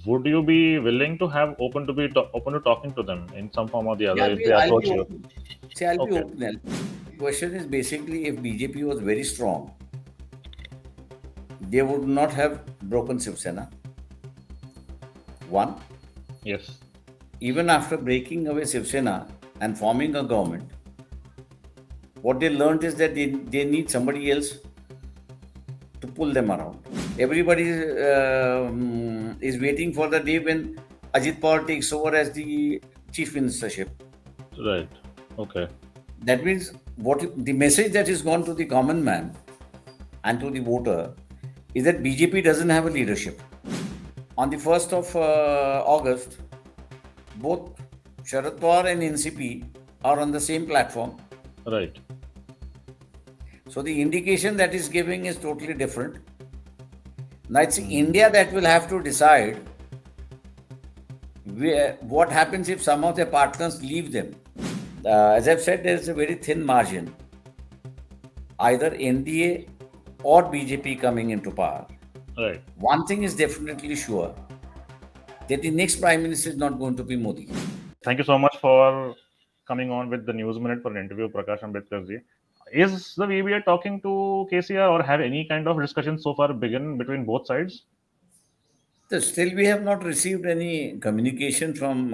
would you be willing to have open to talking to them in some form or the other Yeah, if they I'll approach be you? open. See, I'll be Okay. open. The question is basically if BJP was very strong, they would not have broken Shiv Sena. One, Yes. even after breaking away Shiv Sena and forming a government, what they learned is that they need somebody else to pull them around. Everybody is waiting for the day when Ajit Pawar takes over as the chief ministership. Right. Okay. That means what the message that is gone to the common man and to the voter is that BJP doesn't have a leadership. On the 1st of August, both Sharad Pawar and NCP are on the same platform. Right. So the indication that is giving is totally different. Now it's India that will have to decide what happens if some of their partners leave them. As I've said, there is a very thin margin. Either NDA or BJP coming into power. Right. One thing is definitely sure that the next prime minister is not going to be Modi. Thank you so much for coming on with the News Minute for an interview, Prakash Ambedkar ji. Is the VBA talking to KCR or have any kind of discussion so far begun between both sides? So still, we have not received any communication from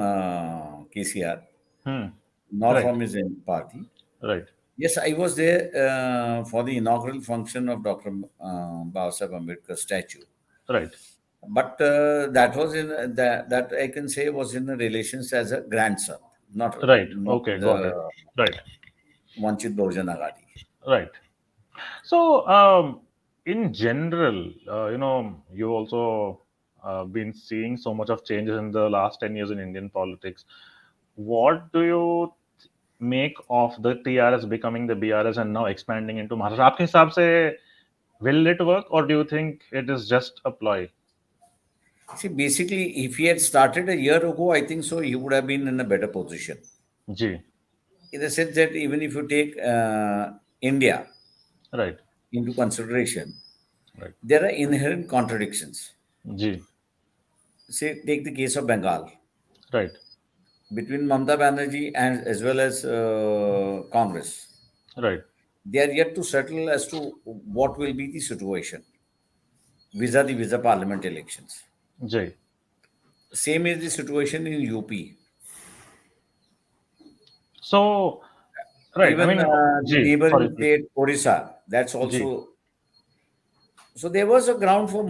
KCR, Hmm. nor Right. from his own party. Right. Yes, I was there for the inaugural function of Dr. Babasaheb Ambedkar statue. Right. But that was that I can say was in relations as a grandson, Right. not Okay. as Got it. a Right. Vanchit Bahujan Aghadi. Right. So, in general, you also been seeing so much of changes in the last 10 years in Indian politics. What do you make of the TRS becoming the BRS and now expanding into Maharashtra? आपके हिसाब से will it work or do you think it is just a ploy? See, basically, if he had started a year ago, I think so he would have been in a better position. जी. In the sense that even if you take India Right. into consideration, Right. there are inherent contradictions. जी. Say, take the case of Bengal Right. between Mamata Banerjee and as well as Congress. Right. They are yet to settle as to what will be the situation vis-a the visa parliament elections. जी. Same is the situation in UP. So, right. I Even mean, the जी. Sorry, neighboring please. state, Odisha, that's जी. also. So there was a ground for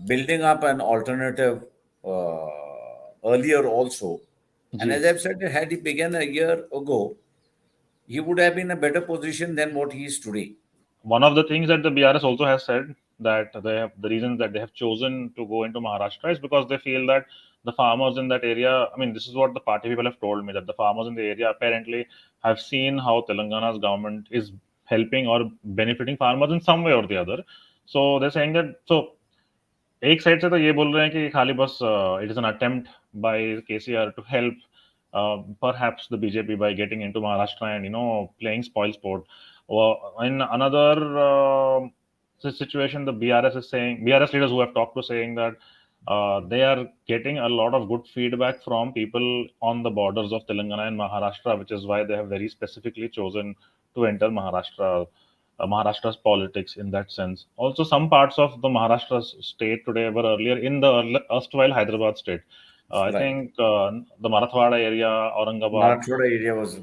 building up an alternative earlier also. And जी. as I've said, had he begun a year ago, he would have been in a better position than what he is today. One of the things that the BRS also has said that they have the reason that they have chosen to go into Maharashtra is because they feel that the farmers in that area. I mean, this is what the party people have told me that the farmers in the area apparently have seen how Telangana's government is helping or benefiting farmers in some way or the other. So they're saying that so एक side से तो ये बोल रहे हैं कि खाली बस it is an attempt by KCR to help perhaps the BJP by getting into Maharashtra and playing spoil sport. In another situation, the BRS is saying BRS leaders who have talked to saying that they are getting a lot of good feedback from people on the borders of Telangana and Maharashtra, which is why they have very specifically chosen to enter Maharashtra's politics in that sense. Also, some parts of the Maharashtra state today were earlier in the erstwhile Hyderabad state. I Right. think the Marathwada area, Aurangabad. Marathwada area was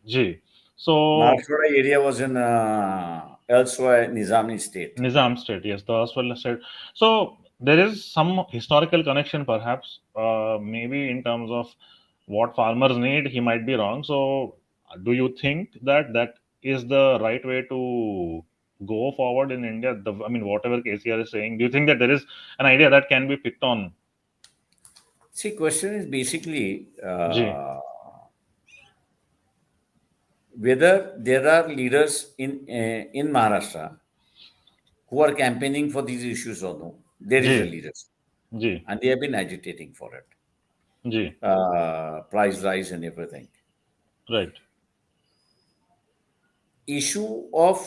Ji. So, Marathwada area was in elsewhere Nizami state. Nizam state, yes, the erstwhile state. So, there is some historical connection, perhaps, maybe in terms of what farmers need, he might be wrong. So, do you think that that is the right way to go forward in India? I mean, whatever KCR is saying, do you think that there is an idea that can be picked on? See, question is basically Ji, whether there are leaders in Maharashtra who are campaigning for these issues or no. There is a ji, leaders, ji, and they have been agitating for it. ji, Price rise and everything. right, Issue of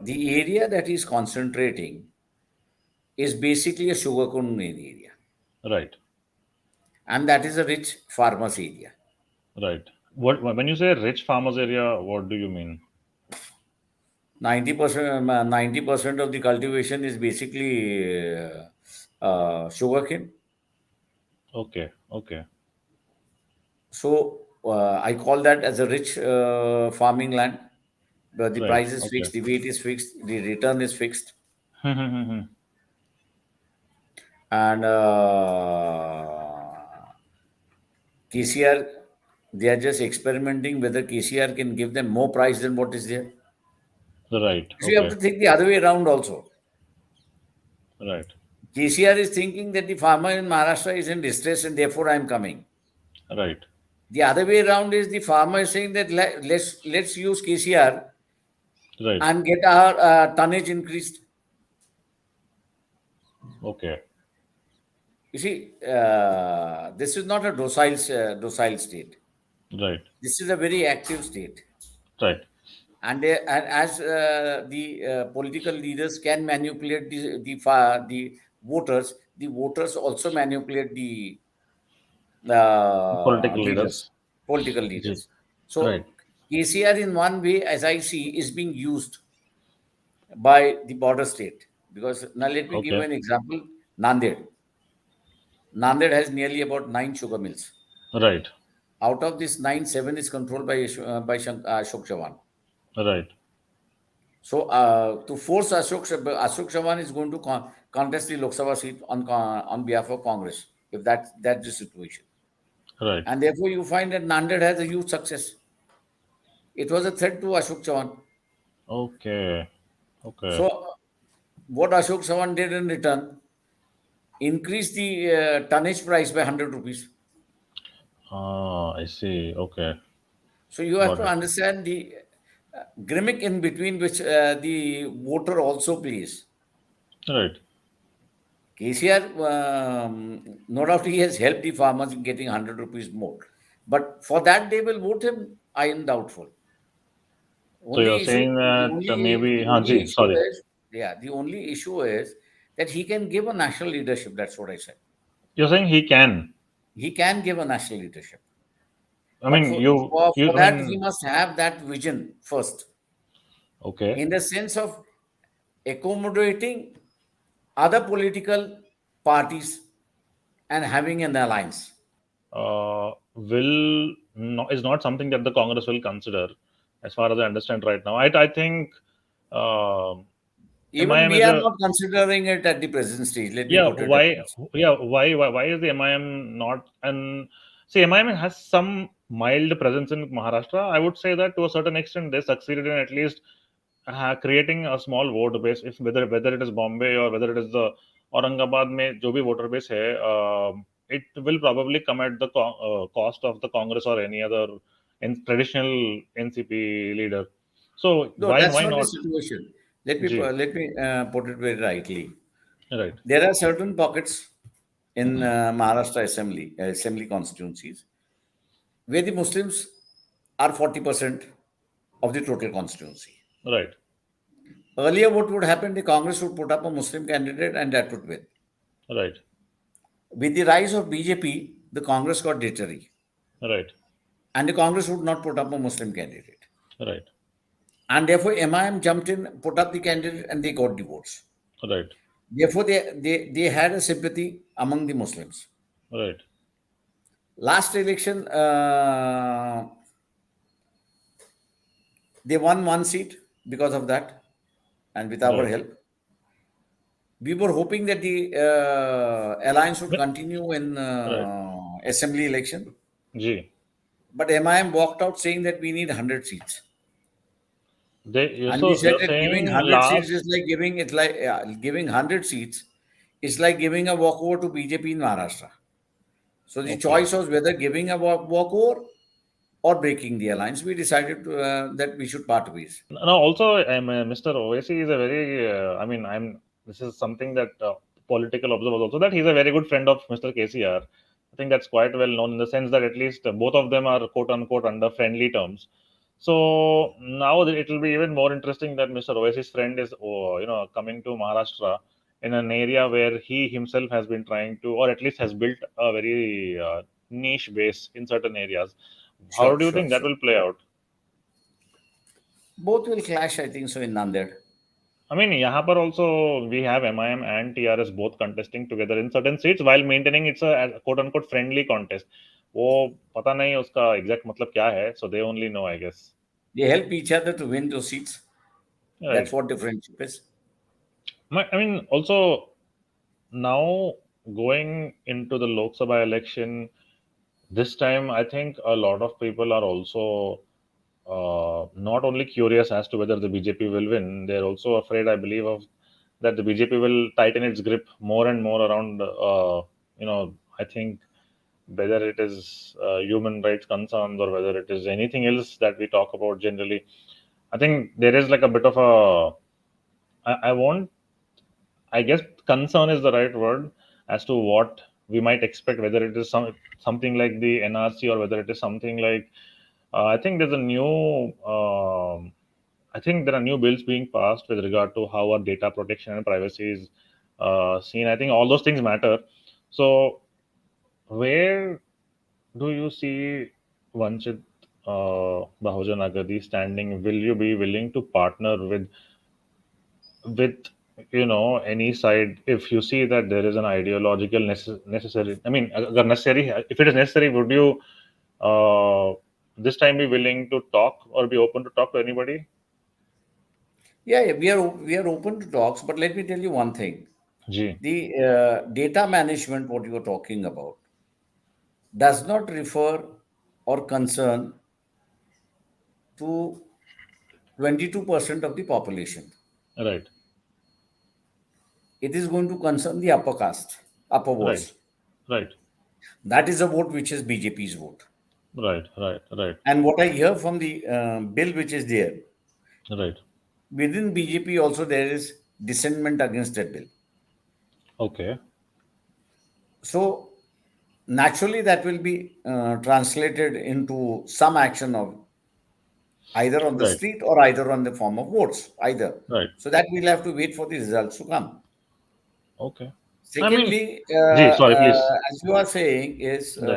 the area that is concentrating is basically a sugarcane area, Right. and that is a rich farmers area. Right. What when you say rich farmers area, what do you mean? 90% of the cultivation is basically sugarcane. Okay. Okay. So I call that as a rich farming land. But the Right. price is Okay. fixed, the weight is fixed, the return is fixed, and KCR, they are just experimenting whether KCR can give them more price than what is there. Right. So you have Okay. to think the other way around also. Right. KCR is thinking that the farmer in Maharashtra is in distress and therefore I am coming. Right. The other way around is the farmer is saying that let's use KCR Right. and get our tonnage increased. Okay. You see, this is not a docile state. Right. This is a very active state. Right. And as the political leaders can manipulate the voters also manipulate the Political leaders, leaders. political Ji. leaders. Right. So KCR, in one way, as I see, is being used by the border state. Because now let me give you Okay. an example. Nanded. Nanded has nearly about 9 sugar mills. Right. Out of this nine, seven is controlled by Ashok Chavan. Right. So to force Ashok Chavan is going to contest the Lok Sabha seat on behalf of Congress, if that's the situation. Right. And therefore, you find that Nanded has a huge success. It was a threat to Ashok Chavan. Okay. Okay. So what Ashok Chavan did in return, increased the tonnage price by 100 rupees. Ah, I see. Okay. So you have Got to it. understand the gimmick in between which the voter also plays. Right. KCR, no doubt he has helped the farmers in getting 100 rupees more. But for that they will vote him, I am doubtful. So you're saying that The maybe, only Haji, issue sorry. is, yeah, the only issue is that he can give a national leadership. That's what I said. You're saying he can. He can give a national leadership. I But mean, you, for I that, he mean, must have that vision first, okay. in the sense of accommodating other political parties and having an alliance. Will not, is not something that the Congress will consider, as far as I understand right now. I think um Even MIM we is are a, not considering it at the present stage. Let me yeah. put it across. Why is the MIM not? And see, MIM has some mild presence in Maharashtra. I would say that to a certain extent they succeeded in at least creating a small vote base. If whether it is Bombay or whether it is the Aurangabad में जो भी voter base है, it will probably come at the cost of the Congress or any other traditional NCP leader. So No, that's why not the not? situation. G. Let me put it very rightly. Right. There are certain pockets in Maharashtra assembly constituencies where the Muslims are 40% of the total constituency. Right. Earlier, what would happen? The Congress would put up a Muslim candidate, and that would win. Right. With the rise of BJP, the Congress got jittery, Right. and the Congress would not put up a Muslim candidate. Right. And therefore, MIM jumped in, put up the candidate, and they got the votes. Right. Therefore, they had a sympathy among the Muslims. Right. Last election, they won one seat because of that, and with our Right. help. We were hoping that the alliance would But- continue in Right. assembly election, G. but MIM walked out saying that we need 100 seats. And we So said you're that giving saying 100 seats is last. like giving 100 seats is like giving a walkover to BJP in Maharashtra. So the Okay. choice was whether giving a walkover or breaking the alliance. We decided that we should part ways. No, also, Mr. Owasi is a very. I mean, I'm. This is something that political observers also, that he's a very good friend of Mr. KCR. I think that's quite well known in the sense that at least both of them are quote unquote under friendly terms. So now it will be even more interesting that Mr. Owasi's friend is, coming to Maharashtra in an area where he himself has been trying to, or at least has built a very niche base in certain areas. How Sure, do you sure, think that sure. will play out? Both will clash, I think so, in Nanded. I mean, यहाँ पर also we have MIM and TRS both contesting together in certain seats while maintaining it's a quote unquote friendly contest. वो पता नहीं उसका exact मतलब क्या है, so they only know, I guess. They help each other to win those seats. That's Right. what the friendship is. I mean, also now going into the Lok Sabha election, this time I think a lot of people are also not only curious as to whether the BJP will win, they're also afraid, I believe, of that the BJP will tighten its grip more and more around, I think whether it is human rights concerns or whether it is anything else that we talk about generally. I think there is like a bit of a, I won't, I guess concern is the right word as to what we might expect, whether it is something like the NRC or whether it is something like, I think there's a new, I think there are new bills being passed with regard to how our data protection and privacy is seen. I think all those things matter. So, where do you see Vanchit Bahujan Aghadi standing? Will you be willing to partner with any side if you see that there is an ideological necessary? I mean, अगर necessary, if it is necessary, would you uh, this time be willing to talk or be open to talk to anybody? Yeah, yeah, we are open to talks, but let me tell you one thing. Ji, The data management, what you are talking about, does not refer or concern to 22% of the population. right, It is going to concern the upper caste, upper right, votes. right, That is a vote which is BJP's vote. right, right, right, And what I hear from the bill which is there, right. within BJP also there is dissentment against that bill. Okay, So naturally that will be translated into some action of either on the right, street or either on the form of votes, either. right. So that we'll have to wait for the results to come. Okay. I mean, Secondly, Ji, sorry, please. as you are saying, is Right.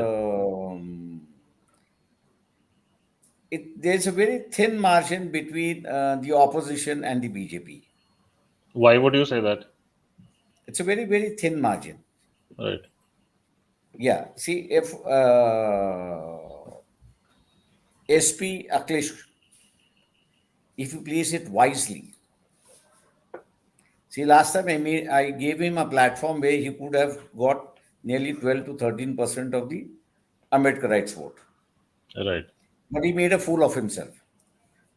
there's a very thin margin between the opposition and the BJP. Why would you say that? It's a very, very thin margin. Right, Yeah. See, if SP Akhilesh, if you place it wisely, see, last time I gave him a platform where he could have got nearly 12 to 13% of the Ambedkarites vote. right. But he made a fool of himself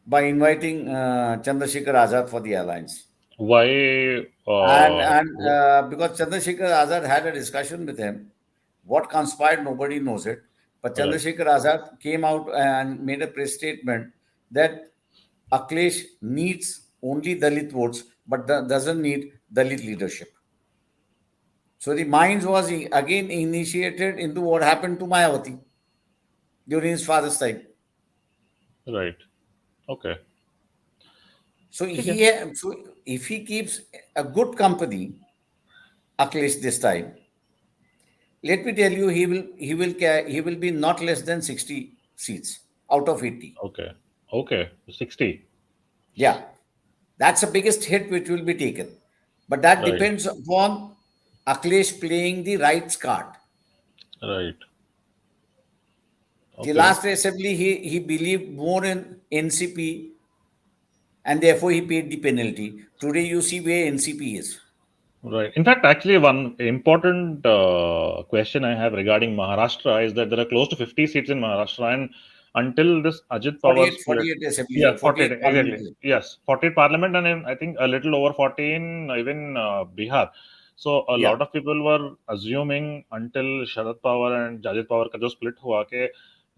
by inviting Chandrasekar Azad for the alliance. Why? And because Chandrasekar Azad had a discussion with him, what conspired, nobody knows it. But Right, Chandrasekar Azad came out and made a press statement that Akhilesh needs only Dalit votes, but doesn't need Dalit leadership. So the mines was again initiated into what happened to Mayawati during his father's time. right. Okay. So Okay. so if he keeps a good company, Akhilesh this time, let me tell you, he will be not less than 60 seats out of 80. Okay. Okay. 60. Yeah, that's the biggest hit which will be taken. But that Right, depends upon Akhilesh playing the right card. right. The Okay. last assembly, he believed more in NCP and therefore he paid the penalty. Today, you see where NCP is. Right. In fact, actually, one important question I have regarding Maharashtra is that there are close to 50 seats in Maharashtra, and until this Ajit Pawar 48, split, 48 assembly, yeah, 48 48 parliament. exactly, yes, 48 parliament, and I think a little over 14 even Bihar. So a Yeah. lot of people were assuming until Sharad Pawar and Ajit Pawar ka jo split hua ke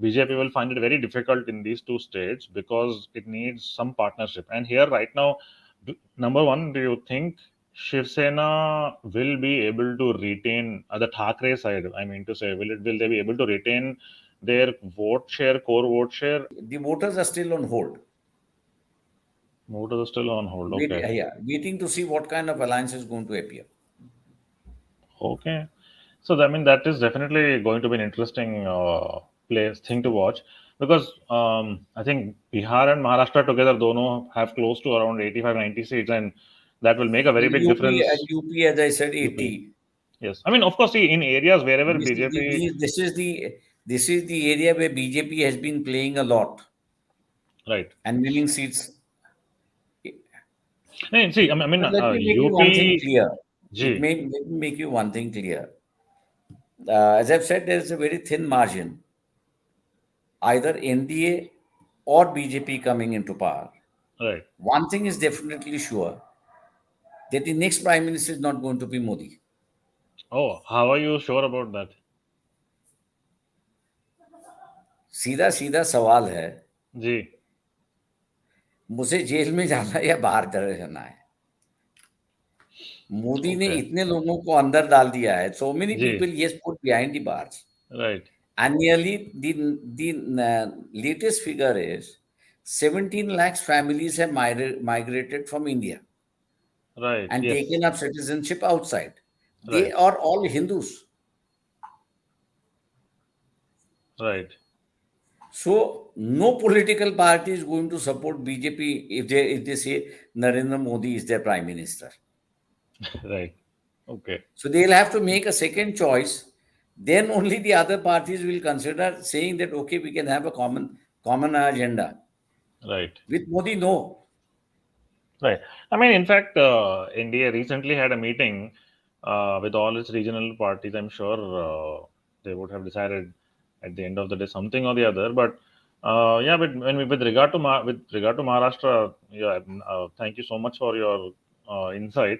BJP will find it very difficult in these two states because it needs some partnership. And here right now, number one, do you think Shiv Sena will be able to retain the Thackrey side? I mean to say, will they be able to retain their vote share, core vote share? The voters are still on hold. Voters are still on hold. Okay, Waiting to see what kind of alliance is going to appear. Okay. So I mean that is definitely going to be an interesting place thing to watch because I think Bihar and Maharashtra together dono have close to around 85-90 seats, and that will make a very big difference. UP, as I said, UP. 80. Yes, I mean of course, see in areas wherever This is the, BJP, this is the area where BJP has been playing a lot right? and winning seats. And see, I mean But let me make you one thing UP, clear. G, Let me make you one thing clear. As I've said, there is a very thin margin, either NDA or BJP coming into power. right? One thing is definitely sure, that the next prime minister is not going to be Modi. Oh, how are you sure about that? सीधा सीधा सवाल है, G, मुझे jail में जाना है या बाहर चले जाना है? मोदी ने okay, इतने लोगों को अंदर डाल दिया है, so many G, people yes put behind the bars. right, And nearly the latest figure is 17 lakhs families have migrated from India right, and yes, taken up citizenship outside. They right, are all Hindus. right, So no political party is going to support BJP if they say Narendra Modi is their prime minister. right, okay, So they'll have to make a second choice. Then only the other parties will consider saying that okay, we can have a common agenda. right. With Modi, no. Right. I mean, in fact, India recently had a meeting with all its regional parties. I'm sure they would have decided at the end of the day something or the other. But yeah, but with regard to with regard to Maharashtra, yeah, thank you so much for your insight.